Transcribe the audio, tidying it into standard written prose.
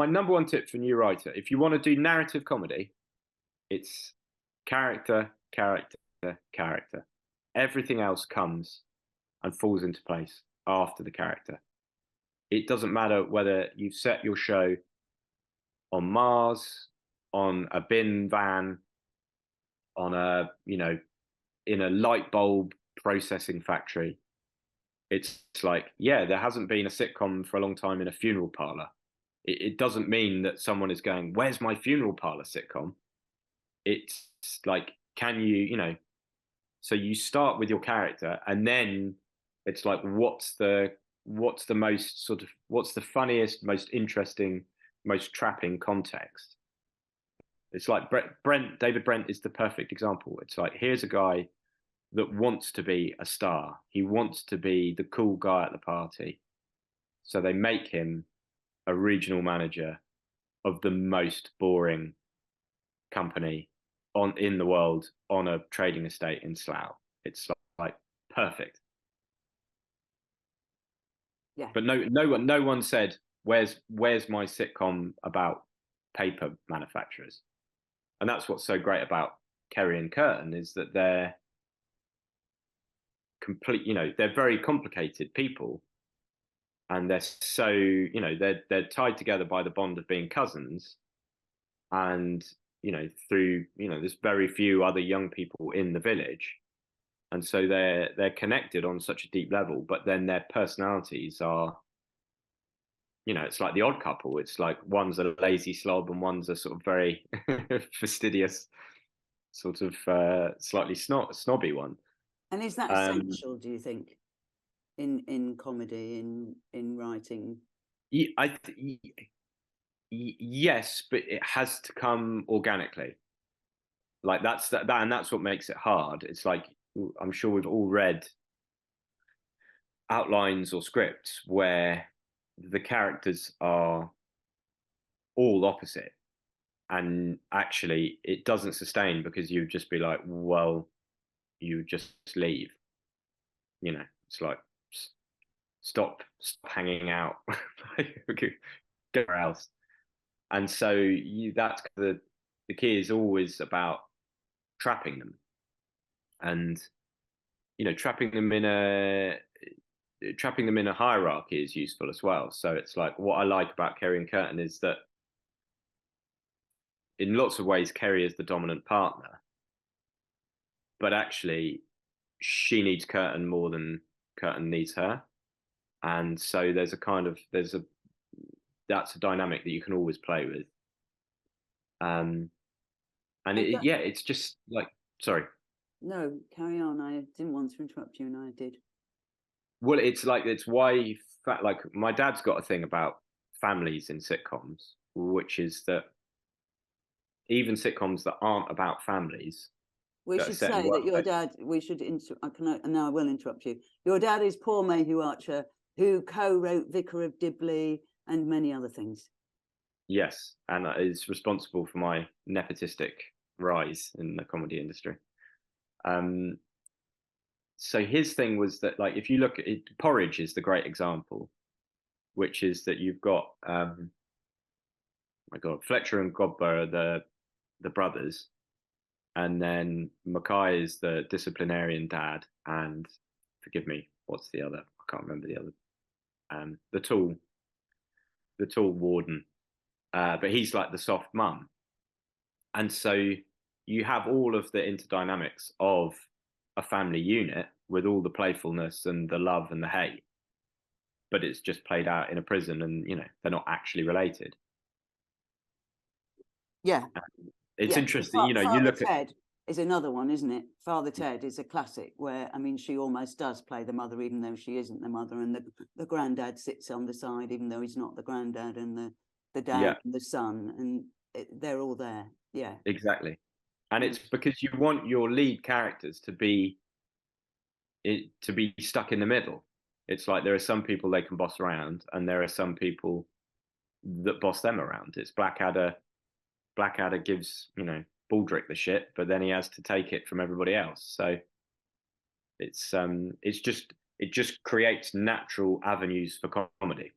my number one tip for new writer, if you want to do narrative comedy, it's character, character, character. Everything else comes and falls into place after the character. It doesn't matter whether you've set your show on Mars, on a bin van, on in a light bulb processing factory. It's like, yeah, there hasn't been a sitcom for a long time in a funeral parlor. It doesn't mean that someone is going, where's my funeral parlor sitcom? It's like, can you, so you start with your character, and then it's like, what's the most sort of, what's the funniest, most interesting, most trapping context? It's like David Brent is the perfect example. It's like, here's a guy that wants to be a star. He wants to be the cool guy at the party. So they make him a regional manager of the most boring company in the world on a trading estate in Slough. It's like perfect. Yeah. But no one said, where's my sitcom about paper manufacturers? And that's what's so great about Kerry and Curtin, is that they're they're very complicated people, and they're so, they're tied together by the bond of being cousins, and through, there's very few other young people in the village, and so they're connected on such a deep level, but then their personalities are, it's like the odd couple. It's like one's a lazy slob and one's a sort of very fastidious, sort of slightly snobby one. And is that essential, do you think, in comedy, in writing? Yes, but it has to come organically. Like that's and that's what makes it hard. It's like, I'm sure we've all read outlines or scripts where the characters are all opposite, and actually it doesn't sustain, because you'd just be like, well, you just leave. It's like, stop hanging out, go else. And so that's the key is always about trapping them, and trapping them in a hierarchy is useful as well. So it's like, what I like about Kerry and Curtin is that in lots of ways Kerry is the dominant partner, but actually she needs Curtin more than Curtin needs her. And so that's a dynamic that you can always play with. And it's just like, sorry. No, carry on. I didn't want to interrupt you, and I did. Well, it's why, like, my dad's got a thing about families in sitcoms, which is that even sitcoms that aren't about families. We should say that your dad, I will interrupt you. Your dad is Paul Mayhew Archer, who co-wrote Vicar of Dibley and many other things. Yes, and is responsible for my nepotistic rise in the comedy industry. So his thing was that, like, if you look at it, Porridge is the great example, which is that you've got, my God, Fletcher and Godber are the brothers, and then Mackay is the disciplinarian dad, and forgive me, what's the other? I can't remember the other. The tall warden, but he's like the soft mum, and so you have all of the interdynamics of a family unit with all the playfulness and the love and the hate, but it's just played out in a prison, and they're not actually related. Yeah, it's interesting. You Father look Ted is another one, isn't it? Father Ted is a classic where, I mean, she almost does play the mother, even though she isn't the mother, and the granddad sits on the side, even though he's not the granddad, and the dad and the son, and they're all there. Yeah, exactly. And it's because you want your lead characters to be stuck in the middle. It's like, there are some people they can boss around, and there are some people that boss them around. It's Blackadder gives Baldrick the shit, but then he has to take it from everybody else. So it just creates natural avenues for comedy.